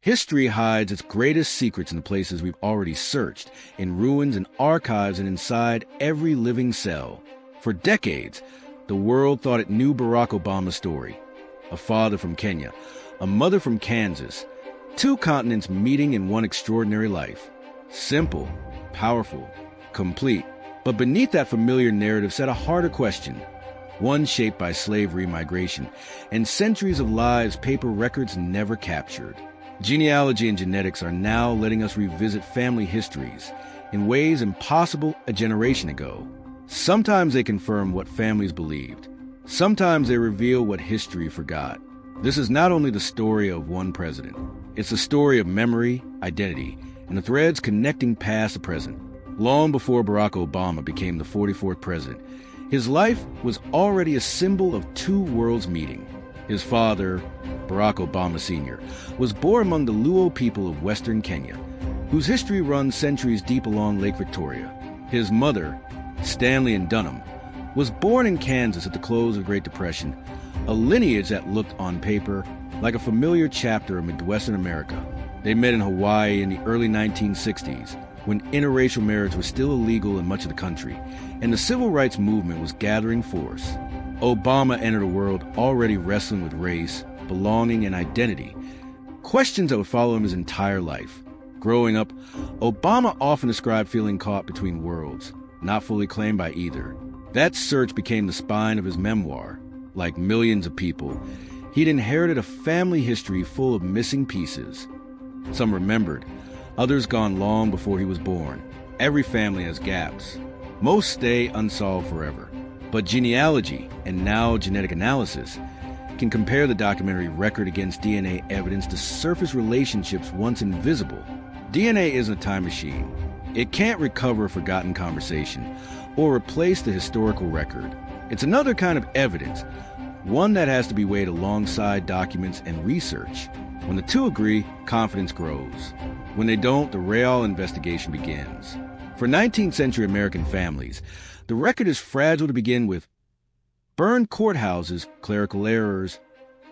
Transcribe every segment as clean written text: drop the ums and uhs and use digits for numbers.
History hides its greatest secrets in the places we've already searched, in ruins and archives and inside every living cell. For decades, the world thought it knew Barack Obama's story. A father from Kenya, a mother from Kansas, two continents meeting in one extraordinary life. Simple, powerful, complete. But beneath that familiar narrative sat a harder question, one shaped by slavery, migration, and centuries of lives paper records never captured. Genealogy and genetics are now letting us revisit family histories in ways impossible a generation ago. Sometimes they confirm what families believed. Sometimes they reveal what history forgot. This is not only the story of one president. It's the story of memory, identity, and the threads connecting past to present. Long before Barack Obama became the 44th president, his life was already a symbol of two worlds meeting. His father, Barack Obama Sr., was born among the Luo people of Western Kenya, whose history runs centuries deep along Lake Victoria. His mother, Stanley and Dunham, was born in Kansas at the close of the Great Depression, a lineage that looked on paper like a familiar chapter of Midwestern America. They met in Hawaii in the early 1960s, when interracial marriage was still illegal in much of the country, and the civil rights movement was gathering force. Obama entered a world already wrestling with race, belonging, and identity, questions that would follow him his entire life. Growing up, Obama often described feeling caught between worlds, not fully claimed by either. That search became the spine of his memoir. Like millions of people, he'd inherited a family history full of missing pieces. Some remembered, others gone long before he was born. Every family has gaps. Most stay unsolved forever. But genealogy, and now genetic analysis, can compare the documentary record against DNA evidence to surface relationships once invisible. DNA isn't a time machine. It can't recover a forgotten conversation or replace the historical record. It's another kind of evidence, one that has to be weighed alongside documents and research. When the two agree, confidence grows. When they don't, the real investigation begins. For 19th century American families, the record is fragile to begin with. Burned courthouses, clerical errors,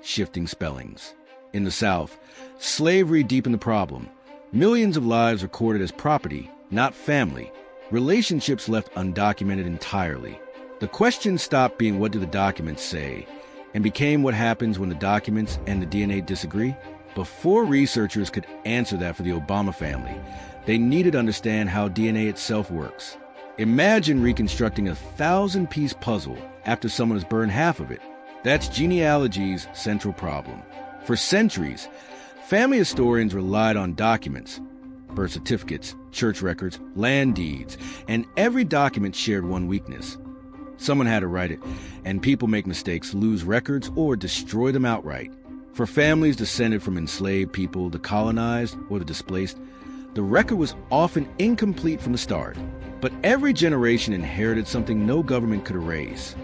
shifting spellings. In the South, slavery deepened the problem. Millions of lives recorded as property, not family. Relationships left undocumented entirely. The question stopped being what do the documents say, and became what happens when the documents and the DNA disagree. Before researchers could answer that for the Obama family, they needed to understand how DNA itself works. Imagine reconstructing a 1,000-piece puzzle after someone has burned half of it. That's genealogy's central problem. For centuries, family historians relied on documents, birth certificates, church records, land deeds, and every document shared one weakness. Someone had to write it, and people make mistakes, lose records, or destroy them outright. For families descended from enslaved people, the colonized, or the displaced, the record was often incomplete from the start. But every generation inherited something no government could erase: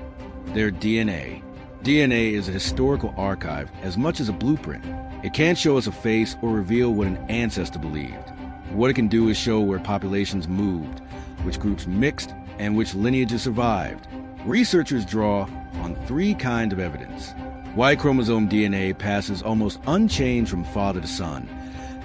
their DNA. DNA is a historical archive as much as a blueprint. It can't show us a face or reveal what an ancestor believed. What it can do is show where populations moved, which groups mixed, and which lineages survived. Researchers draw on three kinds of evidence. Y chromosome DNA passes almost unchanged from father to son,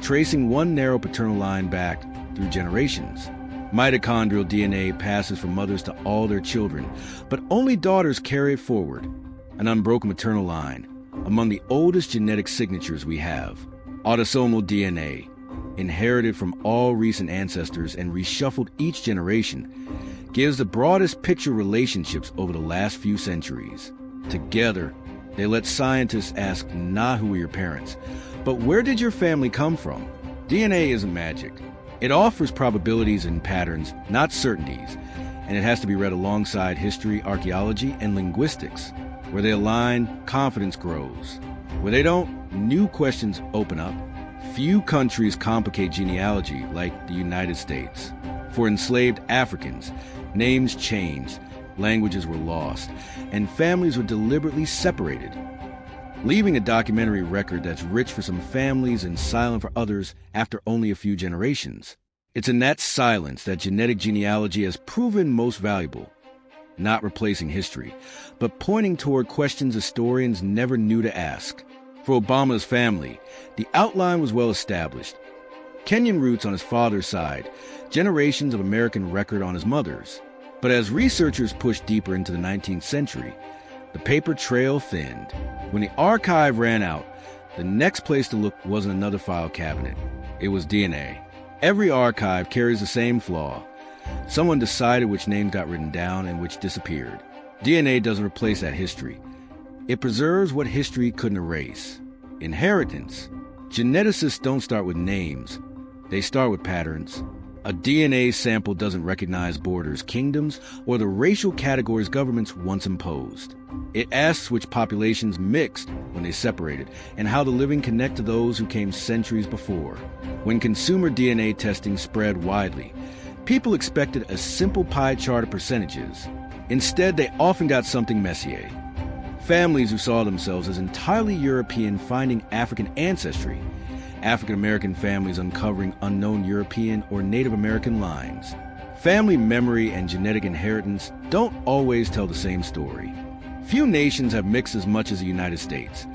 tracing one narrow paternal line back through generations. Mitochondrial DNA passes from mothers to all their children, but only daughters carry it forward. An unbroken maternal line, among the oldest genetic signatures we have. Autosomal DNA, inherited from all recent ancestors and reshuffled each generation, gives the broadest picture of relationships over the last few centuries. Together, they let scientists ask not who were your parents, but where did your family come from? DNA isn't magic. It offers probabilities and patterns, not certainties, and it has to be read alongside history, archaeology, and linguistics. Where they align, confidence grows. Where they don't, new questions open up. Few countries complicate genealogy like the United States. For enslaved Africans, names changed, languages were lost, and families were deliberately separated, leaving a documentary record that's rich for some families and silent for others after only a few generations. It's in that silence that genetic genealogy has proven most valuable, not replacing history, but pointing toward questions historians never knew to ask. For Obama's family, the outline was well established. Kenyan roots on his father's side, generations of American record on his mother's. But as researchers pushed deeper into the 19th century, the paper trail thinned. When the archive ran out, the next place to look wasn't another file cabinet. It was DNA. Every archive carries the same flaw. Someone decided which names got written down and which disappeared. DNA doesn't replace that history. It preserves what history couldn't erase. Inheritance. Geneticists don't start with names. They start with patterns. A DNA sample doesn't recognize borders, kingdoms, or the racial categories governments once imposed. It asks which populations mixed when they separated, and how the living connect to those who came centuries before. When consumer DNA testing spread widely, people expected a simple pie chart of percentages. Instead, they often got something messier. Families who saw themselves as entirely European finding African ancestry, African-American families uncovering unknown European or Native American lines. Family memory and genetic inheritance don't always tell the same story. Few nations have mixed as much as the United States.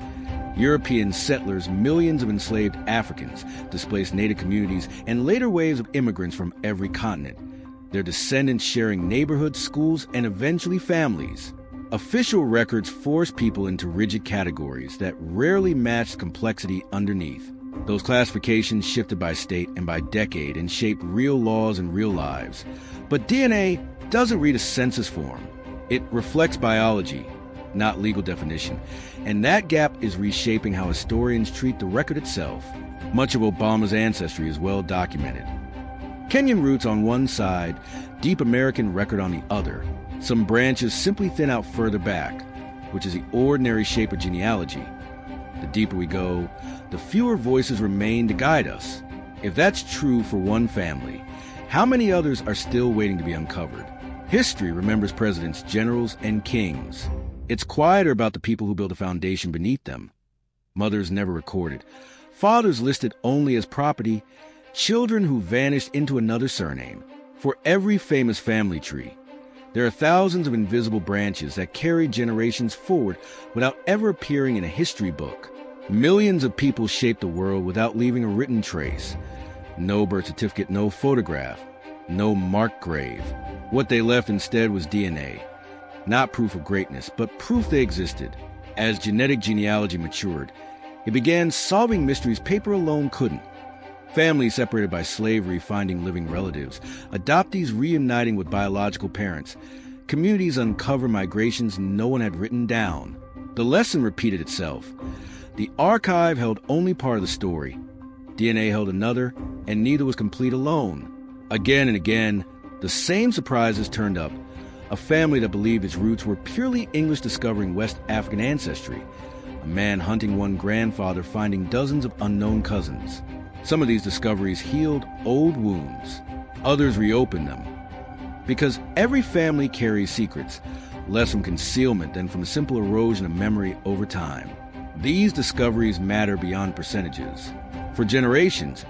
European settlers, millions of enslaved Africans, displaced native communities, and later waves of immigrants from every continent. Their descendants sharing neighborhoods, schools, and eventually families. Official records force people into rigid categories that rarely match complexity underneath. Those classifications shifted by state and by decade and shaped real laws and real lives. But DNA doesn't read a census form. It reflects biology, not legal definition. And that gap is reshaping how historians treat the record itself. Much of Obama's ancestry is well documented. Kenyan roots on one side, deep American record on the other. Some branches simply thin out further back, which is the ordinary shape of genealogy. The deeper we go, the fewer voices remain to guide us. If that's true for one family, how many others are still waiting to be uncovered? History remembers presidents, generals, and kings. It's quieter about the people who built a foundation beneath them. Mothers never recorded. Fathers listed only as property. Children who vanished into another surname. For every famous family tree, there are thousands of invisible branches that carry generations forward without ever appearing in a history book. Millions of people shaped the world without leaving a written trace. No birth certificate, no photograph, no marked grave. What they left instead was DNA. Not proof of greatness, but proof they existed. As genetic genealogy matured, it began solving mysteries paper alone couldn't. Families separated by slavery finding living relatives, adoptees reuniting with biological parents, communities uncover migrations no one had written down. The lesson repeated itself. The archive held only part of the story. DNA held another, and neither was complete alone. Again and again, the same surprises turned up. A family that believed its roots were purely English discovering West African ancestry. A man hunting one grandfather finding dozens of unknown cousins. Some of these discoveries healed old wounds. Others reopened them. Because every family carries secrets, less from concealment than from simple erosion of memory over time. These discoveries matter beyond percentages. For generations,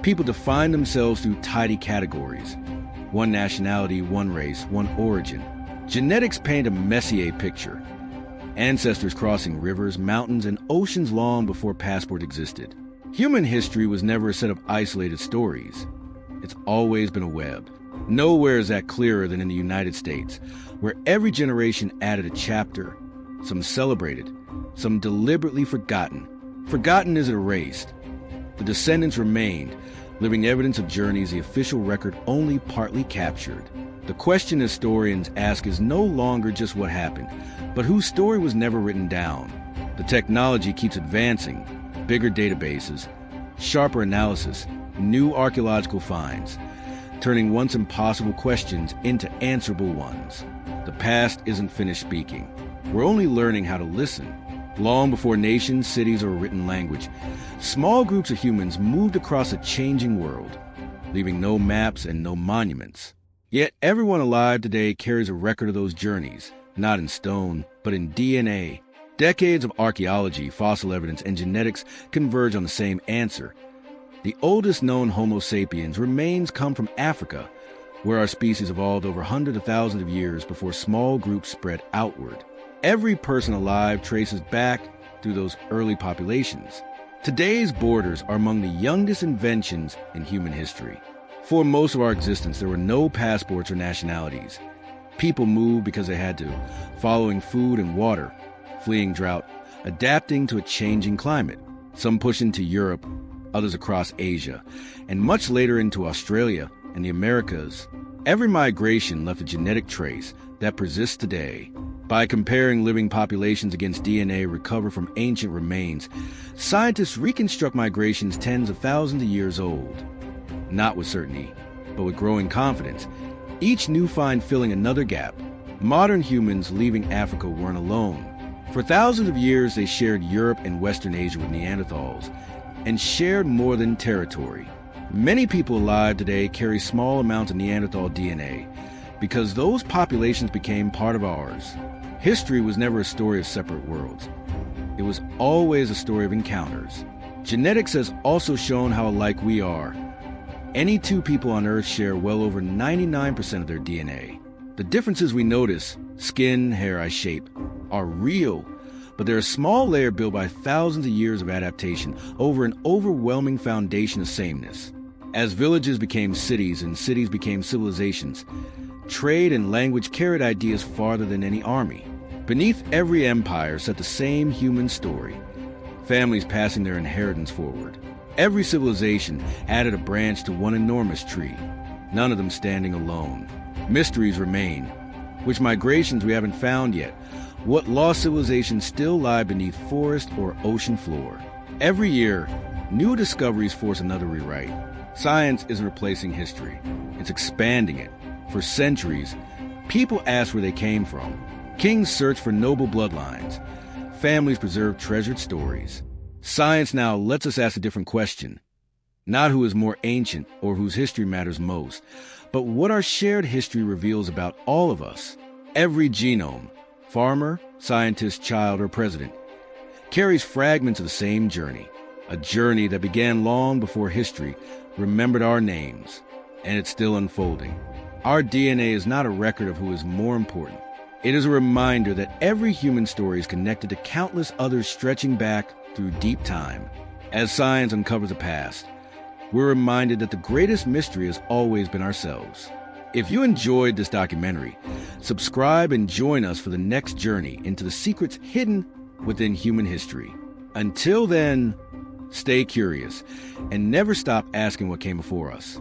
people defined themselves through tidy categories. One nationality, one race, one origin. Genetics paint a Messier picture. Ancestors crossing rivers, mountains, and oceans long before passport existed. Human history was never a set of isolated stories. It's always been a web. Nowhere is that clearer than in the United States, where every generation added a chapter, some celebrated, some deliberately forgotten. Forgotten isn't erased. The descendants remained, living evidence of journeys the official record only partly captured. The question historians ask is no longer just what happened, but whose story was never written down. The technology keeps advancing. Bigger databases, sharper analysis, new archaeological finds, turning once impossible questions into answerable ones. The past isn't finished speaking. We're only learning how to listen. Long before nations, cities, or a written language, small groups of humans moved across a changing world, leaving no maps and no monuments. Yet everyone alive today carries a record of those journeys, not in stone, but in DNA. Decades of archaeology, fossil evidence, and genetics converge on the same answer. The oldest known Homo sapiens remains come from Africa, where our species evolved over hundreds of thousands of years before small groups spread outward. Every person alive traces back through those early populations. Today's borders are among the youngest inventions in human history. For most of our existence, there were no passports or nationalities. People moved because they had to, following food and water, fleeing drought, adapting to a changing climate. Some pushed into Europe, others across Asia, and much later into Australia and the Americas. Every migration left a genetic trace that persists today. By comparing living populations against DNA recovered from ancient remains, scientists reconstruct migrations tens of thousands of years old. Not with certainty, but with growing confidence, each new find filling another gap. Modern humans leaving Africa weren't alone. For thousands of years, they shared Europe and Western Asia with Neanderthals, and shared more than territory. Many people alive today carry small amounts of Neanderthal DNA, because those populations became part of ours. History was never a story of separate worlds. It was always a story of encounters. Genetics has also shown how alike we are. Any two people on Earth share well over 99% of their DNA. The differences we notice, skin, hair, eye shape, are real, but they're a small layer built by thousands of years of adaptation over an overwhelming foundation of sameness. As villages became cities and cities became civilizations, trade and language carried ideas farther than any army. Beneath every empire sat the same human story, families passing their inheritance forward. Every civilization added a branch to one enormous tree, none of them standing alone. Mysteries remain. Which migrations we haven't found yet? What lost civilizations still lie beneath forest or ocean floor? Every year, new discoveries force another rewrite. Science isn't replacing history, it's expanding it. For centuries, people asked where they came from. Kings searched for noble bloodlines. Families preserved treasured stories. Science now lets us ask a different question. Not who is more ancient or whose history matters most, but what our shared history reveals about all of us. Every genome, farmer, scientist, child, or president, carries fragments of the same journey. A journey that began long before history remembered our names, and it's still unfolding. Our DNA is not a record of who is more important. It is a reminder that every human story is connected to countless others stretching back through deep time. As science uncovers the past, we're reminded that the greatest mystery has always been ourselves. If you enjoyed this documentary, subscribe and join us for the next journey into the secrets hidden within human history. Until then, stay curious and never stop asking what came before us.